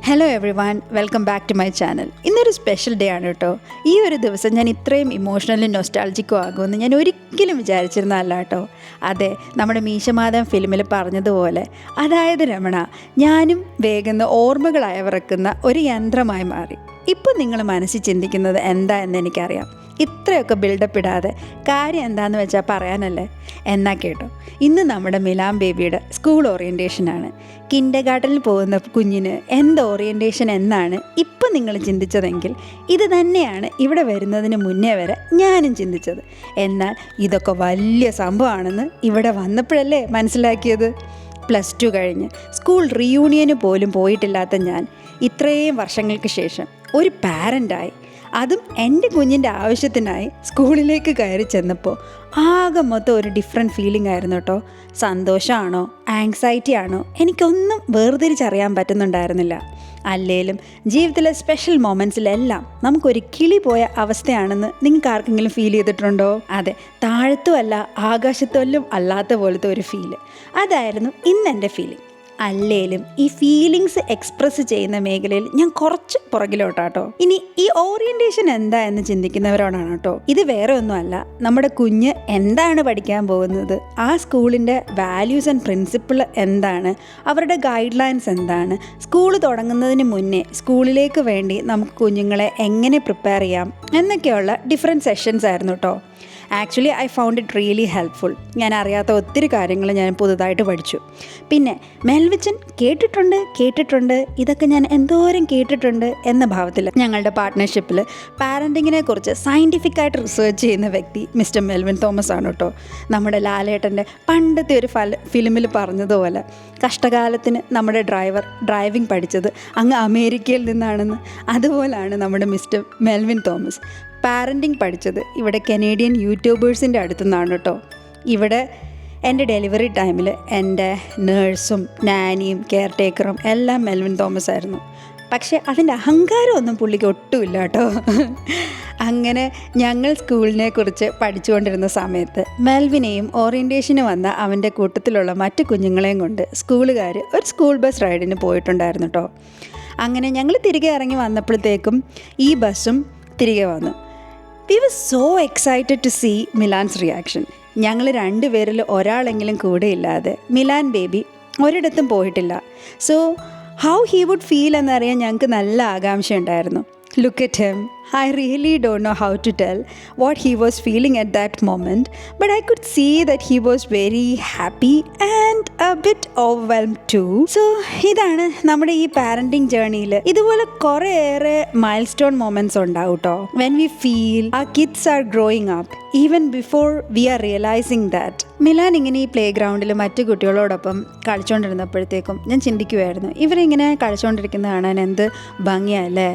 Hello everyone, welcome back to my channel. ഇന്നൊരു special day ആണ് കേട്ടോ. ഈ ഒരു ദിവസം ഞാൻ ഇത്രയും ഇമോഷണലി നൊസ്റ്റാൾജിക്കോ ആകുമെന്ന് ഞാൻ ഒരിക്കലും വിചാരിച്ചിരുന്നതല്ല കേട്ടോ. അതെ, നമ്മുടെ മീശമാധവൻ ഫിലിമിൽ പറഞ്ഞതുപോലെ, അതായത് രമണ, ഞാനും വേഗം ഓർമ്മകളയവിറക്കുന്ന ഒരു യന്ത്രമായി മാറി. ഇപ്പം നിങ്ങൾ മനസ്സിൽ ചിന്തിക്കുന്നത് എന്താ എന്ന് എനിക്കറിയാം. ഇത്രയൊക്കെ ബിൽഡപ്പ് ഇടാതെ കാര്യം എന്താണെന്ന് വെച്ചാൽ പറയാനല്ലേ. എന്നാൽ കേട്ടോ, ഇന്ന് നമ്മുടെ മിലാൻ ബേബിയുടെ സ്കൂൾ ഓറിയൻറ്റേഷനാണ്. കിൻഡർ ഗാർട്ടനിൽ പോകുന്ന കുഞ്ഞിന് എന്ത് ഓറിയൻറ്റേഷൻ എന്നാണ് ഇപ്പം നിങ്ങൾ ചിന്തിച്ചതെങ്കിൽ ഇത് തന്നെയാണ് ഇവിടെ വരുന്നതിന് മുന്നേ വരെ ഞാനും ചിന്തിച്ചത്. എന്നാൽ ഇതൊക്കെ വലിയ സംഭവമാണെന്ന് ഇവിടെ വന്നപ്പോഴല്ലേ മനസ്സിലാക്കിയത്. +2 കഴിഞ്ഞ് സ്കൂൾ റീയൂണിയന് പോലും പോയിട്ടില്ലാത്ത ഞാൻ ഇത്രയും വർഷങ്ങൾക്ക് ശേഷം ഒരു പാരൻ്റായി, അതും എൻ്റെ കുഞ്ഞിൻ്റെ ആവശ്യത്തിനായി സ്കൂളിലേക്ക് കയറി ചെന്നപ്പോൾ ആകെ മൊത്തം ഒരു ഡിഫറെൻറ്റ് ഫീലിംഗ് ആയിരുന്നു കേട്ടോ. സന്തോഷമാണോ ആങ്സൈറ്റി ആണോ എനിക്കൊന്നും വേർതിരിച്ചറിയാൻ പറ്റുന്നുണ്ടായിരുന്നില്ല. അല്ലേലും ജീവിതത്തിലെ സ്പെഷ്യൽ മൊമെൻറ്റ്സിലെല്ലാം നമുക്കൊരു കിളി പോയ അവസ്ഥയാണെന്ന് നിങ്ങൾക്ക് ആർക്കെങ്കിലും ഫീൽ ചെയ്തിട്ടുണ്ടോ? അതെ, താഴത്തുമല്ല ആകാശത്തുമല്ലും അല്ലാത്ത പോലത്തെ ഒരു ഫീല്. അതായിരുന്നു ഇന്നെൻ്റെ ഫീലിംഗ്. അല്ലേലും ഈ ഫീലിങ്സ് എക്സ്പ്രസ് ചെയ്യുന്ന മേഖലയിൽ ഞാൻ കുറച്ച് പുറകിലോട്ടാട്ടോ. ഇനി ഈ ഓറിയൻറ്റേഷൻ എന്താ എന്ന് ചിന്തിക്കുന്നവരോടാണ് കേട്ടോ. ഇത് വേറെ ഒന്നുമല്ല, നമ്മുടെ കുഞ്ഞ് എന്താണ് പഠിക്കാൻ പോകുന്നത്, ആ സ്കൂളിൻ്റെ വാല്യൂസ് ആൻഡ് പ്രിൻസിപ്പിൾ എന്താണ്, അവരുടെ ഗൈഡ് ലൈൻസ് എന്താണ്, സ്കൂൾ തുടങ്ങുന്നതിന് മുന്നേ സ്കൂളിലേക്ക് വേണ്ടി നമുക്ക് കുഞ്ഞുങ്ങളെ എങ്ങനെ പ്രിപ്പയർ ചെയ്യാം എന്നൊക്കെയുള്ള ഡിഫറെൻറ്റ് സെഷൻസ് ആയിരുന്നു കേട്ടോ. Actually I found it really helpful. ഞാൻ അറിയാത്ത ഒത്തിരി കാര്യങ്ങൾ ഞാൻ പുതുതായിട്ട് പഠിച്ചു. പിന്നെ മെൽവിച്ചൻ കേട്ടിട്ടുണ്ട് ഇതൊക്കെ ഞാൻ എന്തോരം കേട്ടിട്ടുണ്ട് എന്ന ഭാവത്തിൽ ഞങ്ങളുടെ പാർട്ട്ണർഷിപ്പിൽ പാരൻറ്റിങ്ങിനെ കുറിച്ച് സയൻറ്റിഫിക്കായിട്ട് റിസർച്ച് ചെയ്യുന്ന വ്യക്തി മിസ്റ്റർ മെൽവിൻ തോമസ് ആണ് കേട്ടോ. നമ്മുടെ ലാലേട്ടൻ്റെ പണ്ടത്തെ ഒരു ഫിലിമിൽ പറഞ്ഞതുപോലെ, കഷ്ടകാലത്തിന് നമ്മുടെ ഡ്രൈവിംഗ് പഠിച്ചത് അങ്ങ് അമേരിക്കയിൽ നിന്നാണെന്ന്. അതുപോലാണ് നമ്മുടെ മിസ്റ്റർ മെൽവിൻ തോമസ് പാരൻറ്റിങ് പഠിച്ചത് ഇവിടെ കനേഡിയൻ യൂട്യൂബേഴ്സിൻ്റെ അടുത്തു നിന്നാണ് കേട്ടോ. ഇവിടെ എൻ്റെ ഡെലിവറി ടൈമിൽ എൻ്റെ നേഴ്സും നാനിയും കെയർ ടേക്കറും എല്ലാം മെൽവിൻ തോമസ് ആയിരുന്നു. പക്ഷേ അതിൻ്റെ അഹങ്കാരമൊന്നും പുള്ളിക്ക് ഒട്ടുമില്ല കേട്ടോ. അങ്ങനെ ഞങ്ങൾ സ്കൂളിനെ കുറിച്ച് പഠിച്ചുകൊണ്ടിരുന്ന സമയത്ത് മെൽവിനെയും ഓറിയൻറ്റേഷന് വന്ന അവൻ്റെ കൂട്ടത്തിലുള്ള മറ്റു കുഞ്ഞുങ്ങളെയും കൊണ്ട് സ്കൂളുകാർ ഒരു സ്കൂൾ ബസ് റൈഡിന് പോയിട്ടുണ്ടായിരുന്നു കേട്ടോ. അങ്ങനെ ഞങ്ങൾ തിരികെ ഇറങ്ങി വന്നപ്പോഴത്തേക്കും ഈ ബസ്സും തിരികെ വന്നു. We were so excited to see Milan's reaction. ഞങ്ങൾ 2 പേരിൽ ഒരാളെങ്കിലും കൂടെയില്ലാതെ മിലാൻ ബേബി ഒരിടത്തും പോയിട്ടില്ല. So how he would feel എന്നറിയാൻ ഞങ്ങൾക്ക് നല്ല ആകാംക്ഷ ഉണ്ടായിരുന്നു. Look at him. I really don't know how to tell what he was feeling at that moment, but I could see that he was very happy and a bit overwhelmed too. So ഇതാണ് നമ്മുടെ ഈ parenting ജേർണിയിൽ ഇതുപോലെ കുറേയേറെ mile stone moments ഉണ്ടാവും കേട്ടോ. When we feel our kids are growing up even before we are realizing that. Milan ഇങ്ങനെ ഈ play ഗ്രൗണ്ടിൽ മറ്റു കുട്ടികളോടൊപ്പം കളിച്ചുകൊണ്ടിരുന്നപ്പോഴത്തേക്കും ഞാൻ ചിന്തിക്കുമായിരുന്നു, ഇവരിങ്ങനെ കളിച്ചുകൊണ്ടിരിക്കുന്നത് കാണാൻ എന്ത് ഭംഗിയല്ലേ,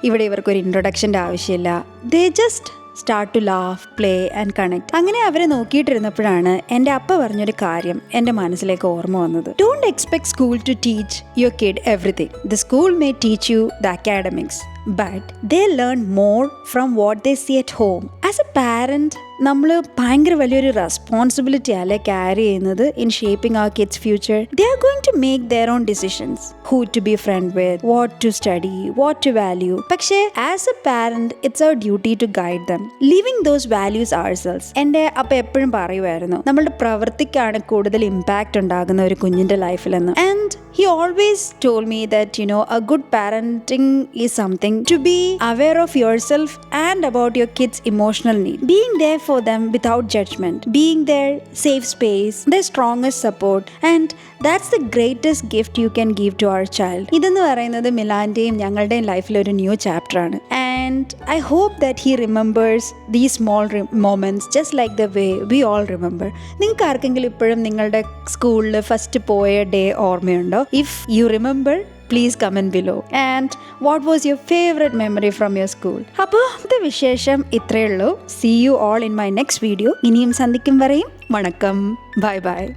ഇവിടെ ഇവർക്കൊരു ഇൻട്രൊഡക്ഷൻ്റെ ആവശ്യമില്ല. They just start to laugh, play and connect. അങ്ങനെ അവരെ നോക്കിയിട്ടിരുന്നപ്പോഴാണ് എൻ്റെ അപ്പ പറഞ്ഞൊരു കാര്യം എൻ്റെ മനസ്സിലേക്ക് ഓർമ്മ വന്നത്. Don't expect school to teach your kid everything. The school may teach you the academics, but they learn more from what they see at home. As a parent, നമ്മൾ ഭയങ്കര വലിയൊരു റെസ്പോൺസിബിലിറ്റി അല്ലേ ക്യാരി ചെയ്യുന്നത് in shaping our kids future. They are going to make their own decisions, who to be friend with, what to study, what to value. പക്ഷേ as a parent it's our duty to guide them, living those values ourselves. എൻ്റെ അപ്പം എപ്പോഴും പറയുമായിരുന്നു, നമ്മളുടെ പ്രവൃത്തിക്കാണ് കൂടുതൽ impact ഉണ്ടാകുന്ന ഒരു കുഞ്ഞിൻ്റെ ലൈഫിലെന്ന്. And he always told me that, you know, a good parenting is something to be aware of yourself and about your kids' emotional needs, being there for them without judgment, being their safe space, their strongest support, and that's the greatest gift you can give to our child. ഇതെന്ന് പറയുന്നത് മിലാന്റെയും ഞങ്ങളുടെയും ലൈഫിൽ ഒരു new chapter ആണ്. And I hope that he remembers these small moments just like the way we all remember. നിങ്ങൾക്ക് ആർക്കെങ്കിലും ഇപ്പോഴും നിങ്ങളുടെ സ്കൂളിൽ ഫസ്റ്റ് പോയ ഡേ ഓർമ്മയുണ്ടോ? If you remember, please comment below. And what was your favorite memory from your school? അപ്പോൾ ഇത് വിശേഷം ഇത്രയേ ഉള്ളൂ. See you all in my next video. ഇനിയും സന്ധിക്കും വരെയും വണക്കം. Bye bye.